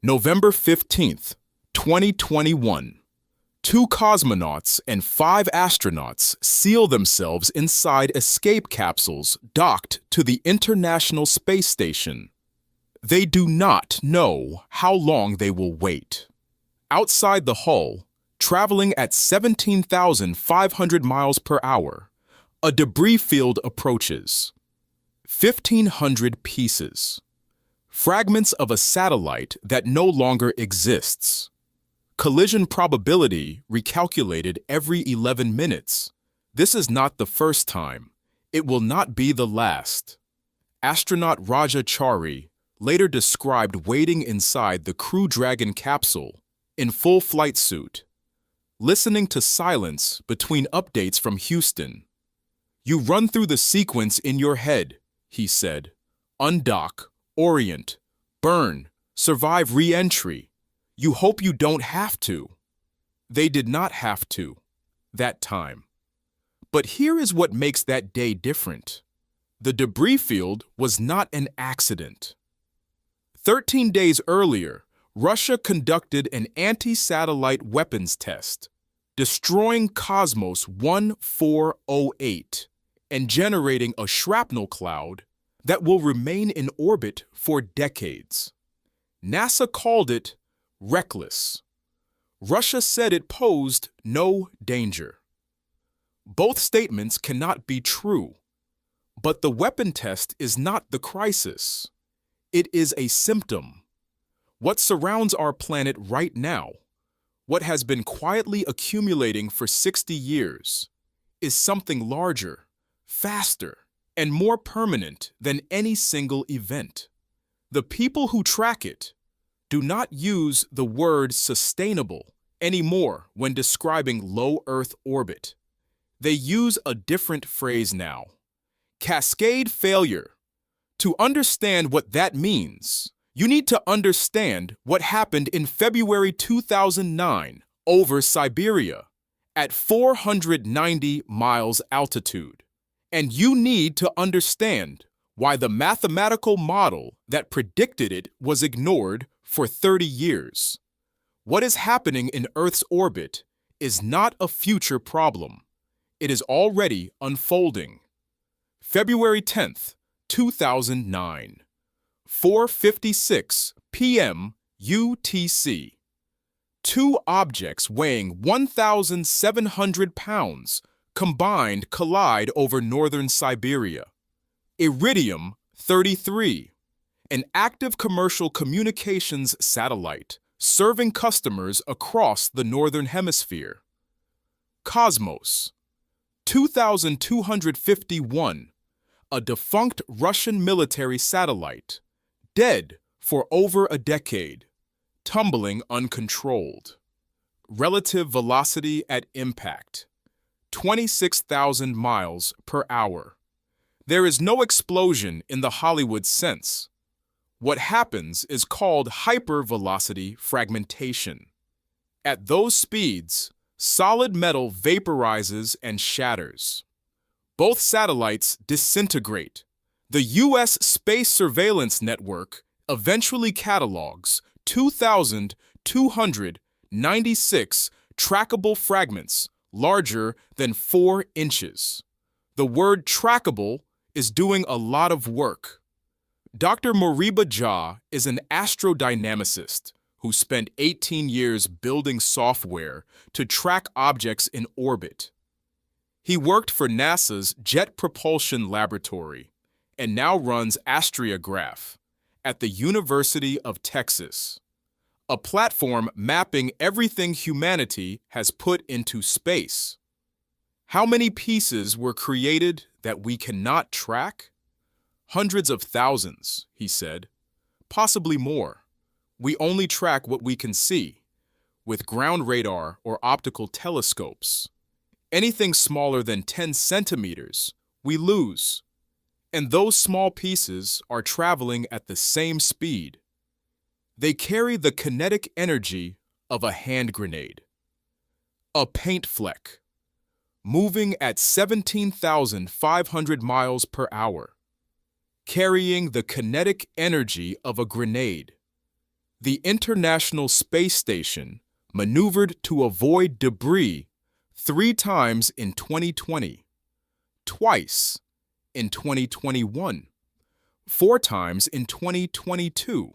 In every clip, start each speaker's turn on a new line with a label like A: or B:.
A: November 15th, 2021. Two cosmonauts and five astronauts seal themselves inside escape capsules docked to the International Space Station. They do not know how long they will wait. Outside the hull, traveling at 17,500 miles per hour, a debris field approaches. 1,500 pieces. Fragments of a satellite that no longer exists. Collision probability recalculated every 11 minutes. This is not the first time. It will not be the last. Astronaut Raja Chari later described waiting inside the Crew Dragon capsule in full flight suit, listening to silence between updates from Houston. "You run through the sequence in your head," he said. "Undock, orient, burn, survive re-entry. You hope you don't have to." They did not have to, that time. But here is what makes that day different. The debris field was not an accident. 13 days earlier, Russia conducted an anti-satellite weapons test, destroying Cosmos 1408 and generating a shrapnel cloud that will remain in orbit for decades. NASA called it reckless. Russia said it posed no danger. Both statements cannot be true. But the weapon test is not the crisis. It is a symptom. What surrounds our planet right now, what has been quietly accumulating for 60 years, is something larger, faster, and more permanent than any single event. The people who track it do not use the word sustainable anymore when describing low Earth orbit. They use a different phrase now: cascade failure. To understand what that means, you need to understand what happened in February 2009 over Siberia at 490 miles altitude. And you need to understand why the mathematical model that predicted it was ignored for 30 years. What is happening in Earth's orbit is not a future problem. It is already unfolding. February 10th, 2009, 4:56 p.m. UTC. Two objects weighing 1,700 pounds combined collide over northern Siberia. Iridium-33, an active commercial communications satellite serving customers across the northern hemisphere. Cosmos, 2,251, a defunct Russian military satellite, dead for over a decade, tumbling uncontrolled. Relative velocity at impact, 26,000 miles per hour. There is no explosion in the Hollywood sense. What happens is called hypervelocity fragmentation. At those speeds, solid metal vaporizes and shatters. Both satellites disintegrate. The U.S. Space Surveillance Network eventually catalogs 2,296 trackable fragments larger than 4 inches. The word trackable is doing a lot of work. Dr. Moriba Jah is an astrodynamicist who spent 18 years building software to track objects in orbit. He worked for NASA's Jet Propulsion Laboratory and now runs Astriograph at the University of Texas, a platform mapping everything humanity has put into space. How many pieces were created that we cannot track? Hundreds of thousands, he said. Possibly more. We only track what we can see, with ground radar or optical telescopes. Anything smaller than 10 centimeters, we lose. And those small pieces are traveling at the same speed. They carry the kinetic energy of a hand grenade. A paint fleck, moving at 17,500 miles per hour, carrying the kinetic energy of a grenade. The International Space Station maneuvered to avoid debris 3 times in 2020, twice in 2021, 4 times in 2022.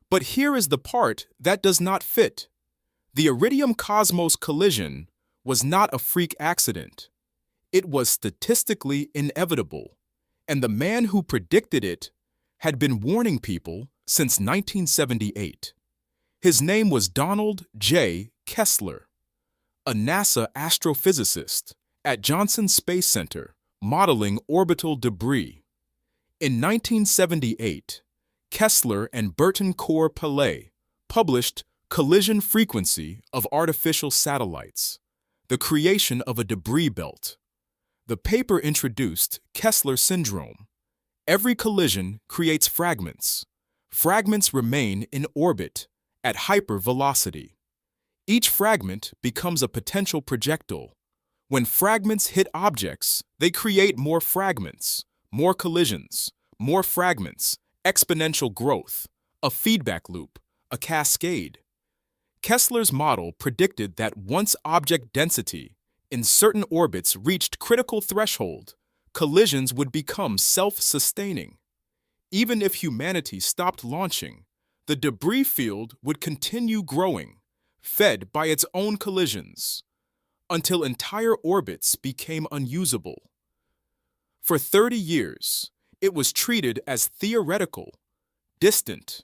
A: But here is the part that does not fit. The Iridium Cosmos collision was not a freak accident. It was statistically inevitable, and the man who predicted it had been warning people since 1978. His name was Donald J. Kessler, a NASA astrophysicist at Johnson Space Center modeling orbital debris. In 1978, Kessler and Burton Core-Pillay published Collision Frequency of Artificial Satellites, the Creation of a Debris Belt. The paper introduced Kessler syndrome. Every collision creates fragments. Fragments remain in orbit at hypervelocity. Each fragment becomes a potential projectile. When fragments hit objects, they create more fragments, more collisions, more fragments, exponential growth, a feedback loop, a cascade. Kessler's model predicted that once object density in certain orbits reached critical threshold, collisions would become self-sustaining. Even if humanity stopped launching, the debris field would continue growing, fed by its own collisions, until entire orbits became unusable. For 30 years, it was treated as theoretical, distant,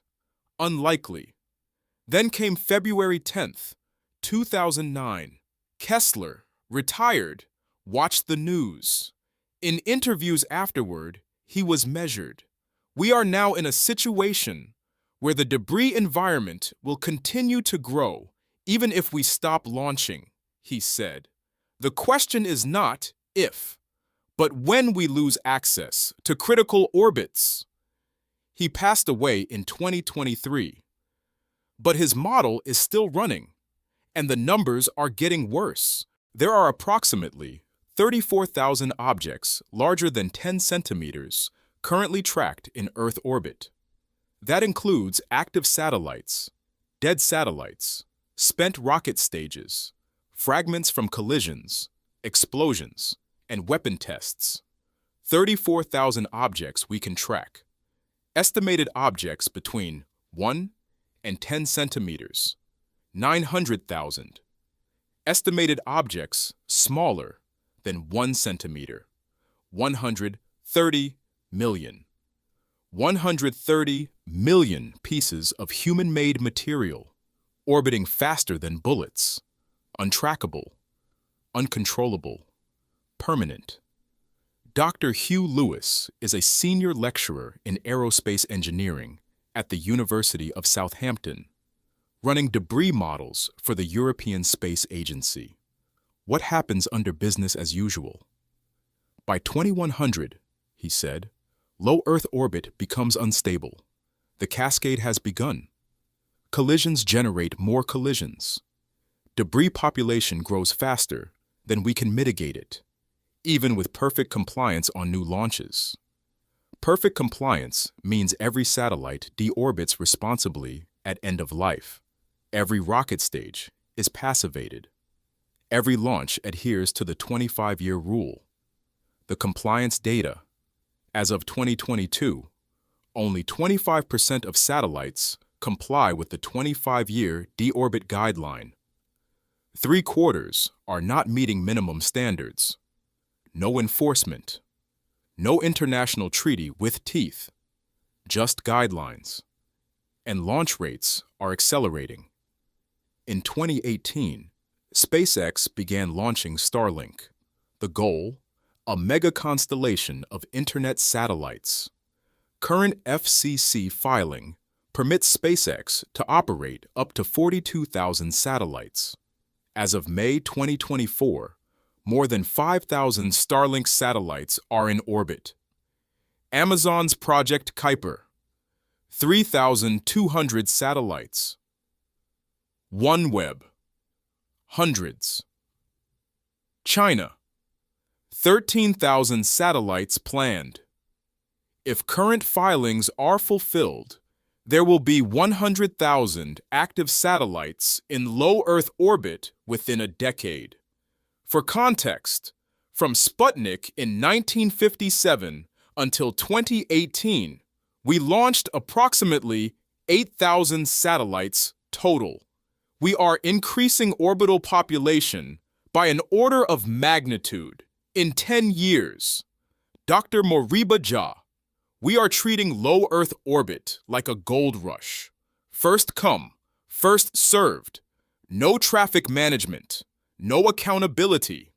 A: unlikely. Then came February 10, 2009. Kessler, retired, watched the news. In interviews afterward, he was measured. We are now in a situation where the debris environment will continue to grow even if we stop launching, he said. The question is not if, but when we lose access to critical orbits. He passed away in 2023. But his model is still running, and the numbers are getting worse. There are approximately 34,000 objects larger than 10 centimeters currently tracked in Earth orbit. That includes active satellites, dead satellites, spent rocket stages, fragments from collisions, explosions, and weapon tests. 34,000 objects we can track. Estimated objects between 1 and 10 centimeters, 900,000. Estimated objects smaller than 1 centimeter, 130 million. 130 million pieces of human-made material orbiting faster than bullets, untrackable, uncontrollable, permanent. Dr. Hugh Lewis is a senior lecturer in aerospace engineering at the University of Southampton, running debris models for the European Space Agency. What happens under business as usual? By 2100, he said, low Earth orbit becomes unstable. The cascade has begun. Collisions generate more collisions. Debris population grows faster than we can mitigate it, even with perfect compliance on new launches. Perfect compliance means every satellite deorbits responsibly at end of life. Every rocket stage is passivated. Every launch adheres to the 25-year rule. The compliance data. As of 2022, only 25% of satellites comply with the 25-year deorbit guideline. 3/4 are not meeting minimum standards. No enforcement. No international treaty with teeth. Just guidelines. And launch rates are accelerating. In 2018, SpaceX began launching Starlink. The goal? A mega constellation of internet satellites. Current FCC filing permits SpaceX to operate up to 42,000 satellites. As of May 2024, more than 5,000 Starlink satellites are in orbit. Amazon's Project Kuiper, 3,200 satellites. OneWeb, hundreds. China, 13,000 satellites planned. If current filings are fulfilled, There will be 100,000 active satellites in low Earth orbit within a decade. For context, from Sputnik in 1957 until 2018, we launched approximately 8,000 satellites total. We are increasing orbital population by an order of magnitude in 10 years. Dr. Moriba Jah, we are treating low Earth orbit like a gold rush. First come, first served. No traffic management, no accountability,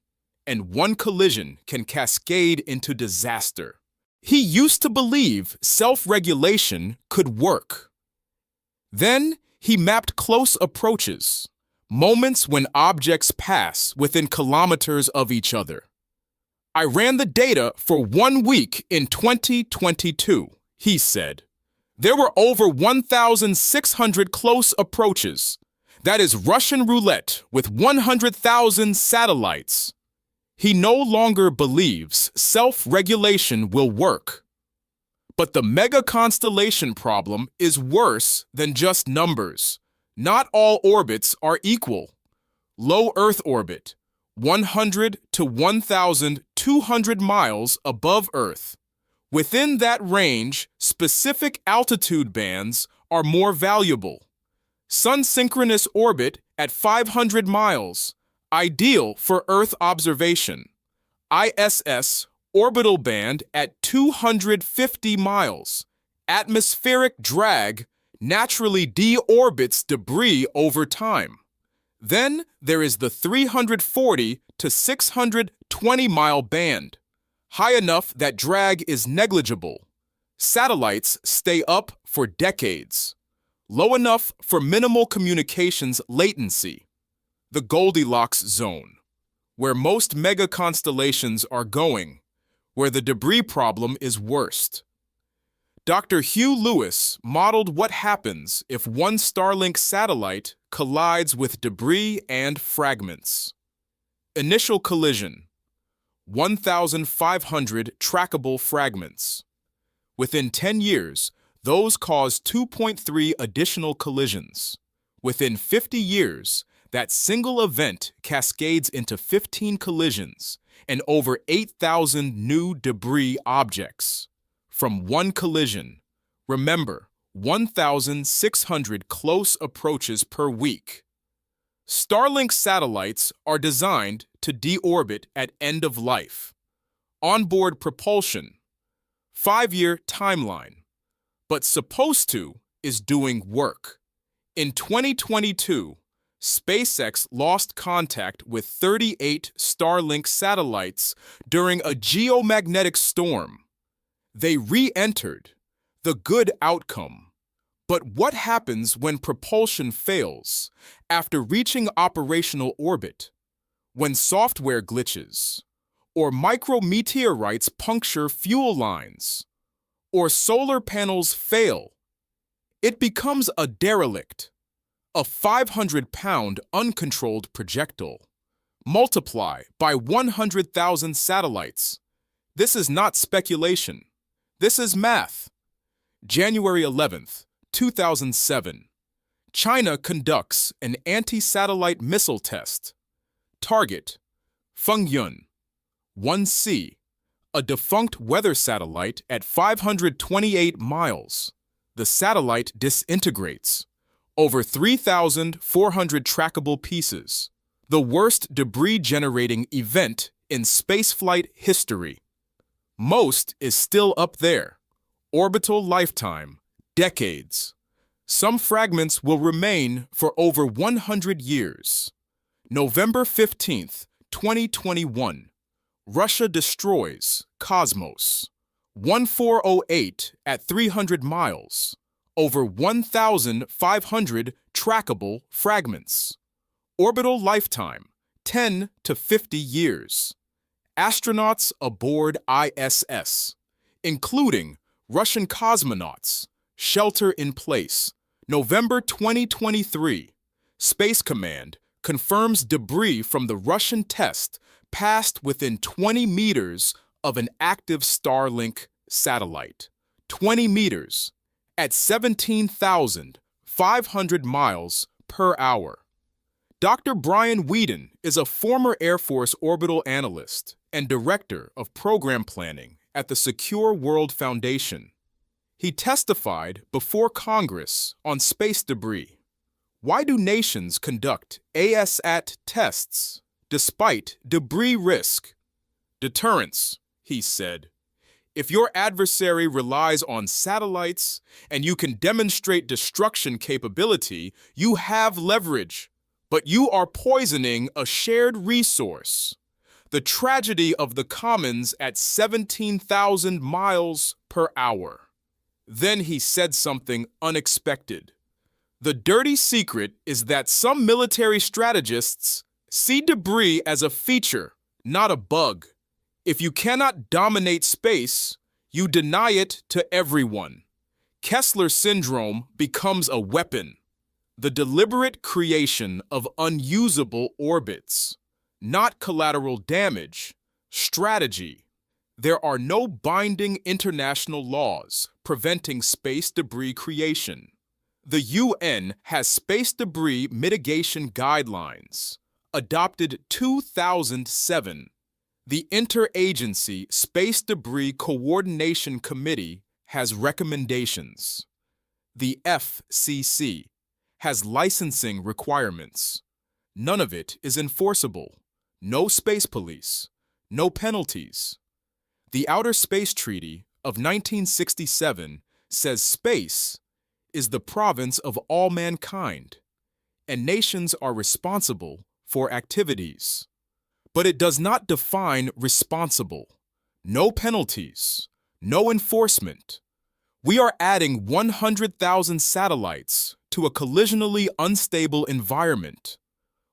A: and one collision can cascade into disaster. He used to believe self-regulation could work. Then he mapped close approaches, moments when objects pass within kilometers of each other. I ran the data for 1 week in 2022, he said. There were over 1,600 close approaches. That is Russian roulette with 100,000 satellites. He no longer believes self-regulation will work. But the mega constellation problem is worse than just numbers. Not all orbits are equal. Low Earth orbit, 100 to 1,200 miles above Earth. Within that range, specific altitude bands are more valuable. Sun-synchronous orbit at 500 miles, ideal for Earth observation. ISS orbital band at 250 miles. Atmospheric drag naturally deorbits debris over time. Then there is the 340 to 620 mile band, high enough that drag is negligible. Satellites stay up for decades. Low enough for minimal communications latency. The Goldilocks zone, where most mega constellations are going, where the debris problem is worst. Dr. Hugh Lewis modeled what happens if one Starlink satellite collides with debris and fragments. Initial collision, 1,500 trackable fragments. Within 10 years, those cause 2.3 additional collisions. Within 50 years, that single event cascades into 15 collisions and over 8,000 new debris objects. From one collision, remember, 1,600 close approaches per week. Starlink satellites are designed to deorbit at end of life. Onboard propulsion, 5-year timeline, but supposed to is doing work. In 2022, SpaceX lost contact with 38 Starlink satellites during a geomagnetic storm. They re-entered, the good outcome. But what happens when propulsion fails after reaching operational orbit? When software glitches, or micrometeorites puncture fuel lines, or solar panels fail? It becomes a derelict, a 500-pound uncontrolled projectile. Multiply by 100,000 satellites. This is not speculation. This is math. January 11th, 2007. China conducts an anti-satellite missile test. Target, Fengyun 1C, a defunct weather satellite at 528 miles. The satellite disintegrates. Over 3,400 trackable pieces. The worst debris-generating event in spaceflight history. Most is still up there. Orbital lifetime, decades. Some fragments will remain for over 100 years. November 15th, 2021. Russia destroys Cosmos. 1408 at 300 miles. Over 1,500 trackable fragments. Orbital lifetime, 10 to 50 years. Astronauts aboard ISS, including Russian cosmonauts, shelter in place. November 2023, Space Command confirms debris from the Russian test passed within 20 meters of an active Starlink satellite. 20 meters. at 17,500 miles per hour. Dr. Brian Whedon is a former Air Force orbital analyst and director of program planning at the Secure World Foundation. He testified before Congress on space debris. Why do nations conduct ASAT tests despite debris risk? Deterrence, he said. If your adversary relies on satellites and you can demonstrate destruction capability, you have leverage. But you are poisoning a shared resource. The tragedy of the commons at 17,000 miles per hour. Then he said something unexpected. The dirty secret is that some military strategists see debris as a feature, not a bug. If you cannot dominate space, you deny it to everyone. Kessler syndrome becomes a weapon. The deliberate creation of unusable orbits, not collateral damage, strategy. There are no binding international laws preventing space debris creation. The UN has space debris mitigation guidelines, adopted 2007. The Interagency Space Debris Coordination Committee has recommendations. The FCC has licensing requirements. None of it is enforceable. No space police. No penalties. The Outer Space Treaty of 1967 says space is the province of all mankind, and nations are responsible for activities. But it does not define responsible. No penalties. No enforcement. We are adding 100,000 satellites to a collisionally unstable environment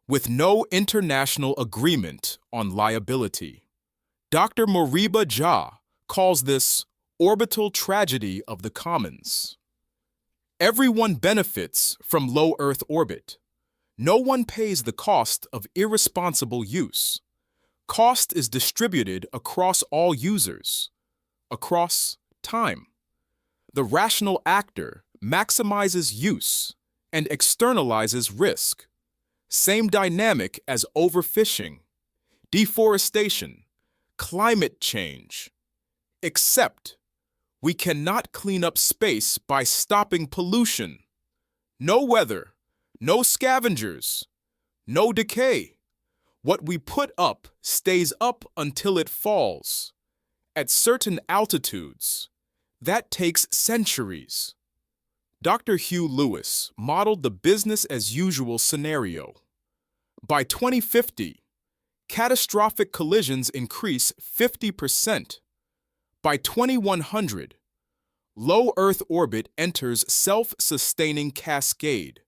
A: with no international agreement on liability. Dr. Moriba Jah calls this orbital tragedy of the commons. Everyone benefits from low Earth orbit. No one pays the cost of irresponsible use. Cost is distributed across all users, across time. The rational actor maximizes use and externalizes risk. Same dynamic as overfishing, deforestation, climate change. Except we cannot clean up space by stopping pollution. No weather, no scavengers, no decay. What we put up stays up until it falls. At certain altitudes, that takes centuries. Dr. Hugh Lewis modeled the business-as-usual scenario. By 2050, catastrophic collisions increase 50%. By 2100, low Earth orbit enters self-sustaining cascade.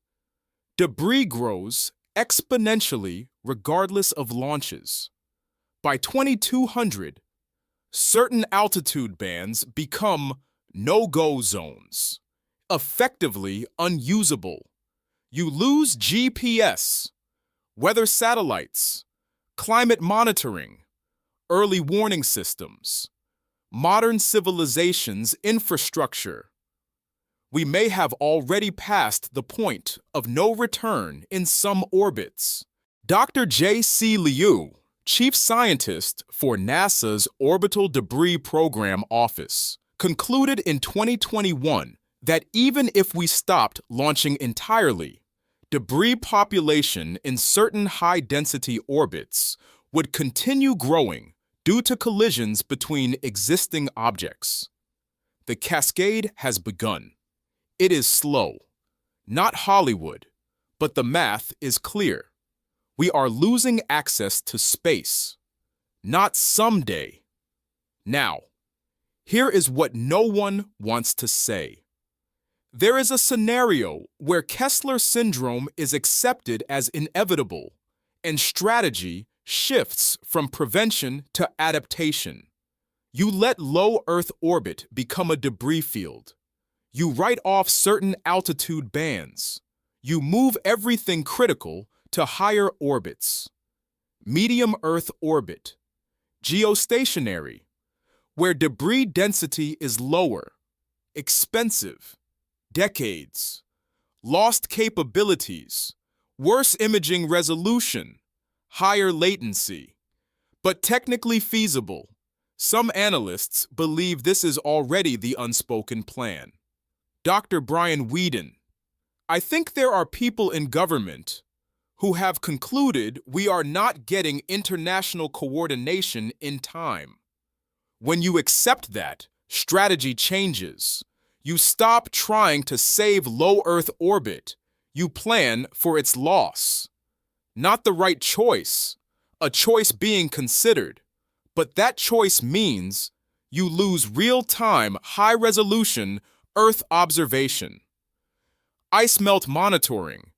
A: Debris grows exponentially regardless of launches. By 2200, certain altitude bands become no-go zones, effectively unusable. You lose GPS, weather satellites, climate monitoring, early warning systems, modern civilization's infrastructure. We may have already passed the point of no return in some orbits. Dr. J.C. Liu, chief scientist for NASA's Orbital Debris Program Office, concluded in 2021 that even if we stopped launching entirely, debris population in certain high-density orbits would continue growing due to collisions between existing objects. The cascade has begun. It is slow, not Hollywood, but the math is clear. We are losing access to space, not someday. Now, here is what no one wants to say. There is a scenario where Kessler syndrome is accepted as inevitable, and strategy shifts from prevention to adaptation. You let low Earth orbit become a debris field. You write off certain altitude bands. You move everything critical to higher orbits. Medium Earth orbit, geostationary, where debris density is lower, expensive, decades, lost capabilities, worse imaging resolution, higher latency, but technically feasible. Some analysts believe this is already the unspoken plan. Dr. Brian Whedon: I think there are people in government who have concluded we are not getting international coordination in time. When you accept that, strategy changes. You stop trying to save low Earth orbit. You plan for its loss. Not the right choice, a choice being considered, but that choice means you lose real-time, high-resolution Earth observation, ice melt monitoring,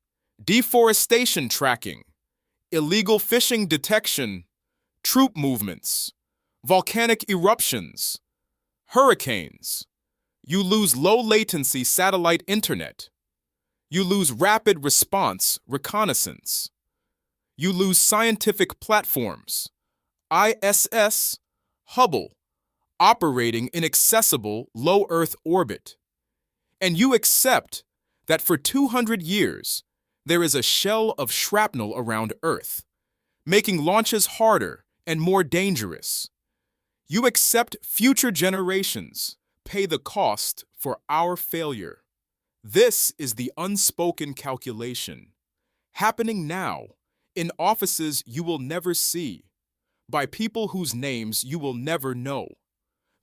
A: deforestation tracking, illegal fishing detection, troop movements, volcanic eruptions, hurricanes. You lose low-latency satellite internet. You lose rapid response reconnaissance. You lose scientific platforms, ISS, Hubble, operating in accessible low Earth orbit. And you accept that for 200 years, there is a shell of shrapnel around Earth, making launches harder and more dangerous. You accept future generations pay the cost for our failure. This is the unspoken calculation, happening now, in offices you will never see, by people whose names you will never know.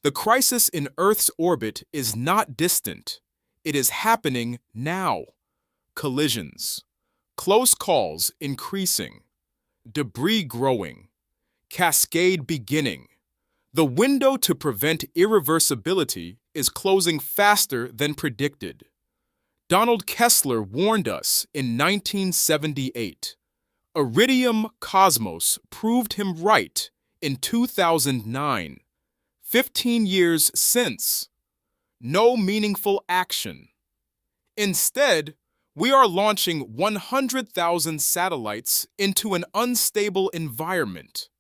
A: The crisis in Earth's orbit is not distant. It is happening now. Collisions, close calls increasing, debris growing, cascade beginning. The window to prevent irreversibility is closing faster than predicted. Donald Kessler warned us in 1978. Iridium Cosmos proved him right in 2009. 15 years since, no meaningful action. Instead, we are launching 100,000 satellites into an unstable environment.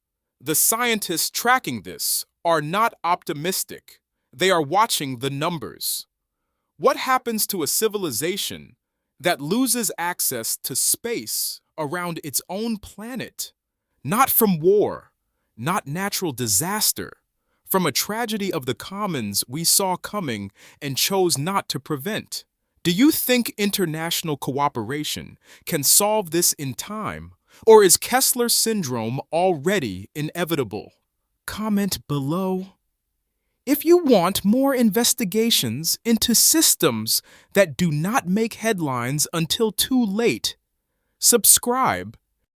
A: The scientists tracking this are not optimistic. They are watching the numbers. What happens to a civilization that loses access to space around its own planet? Not from war, not natural disaster, from a tragedy of the commons we saw coming and chose not to prevent. Do you think international cooperation can solve this in time, or is Kessler syndrome already inevitable? Comment below. If you want more investigations into systems that do not make headlines until too late, subscribe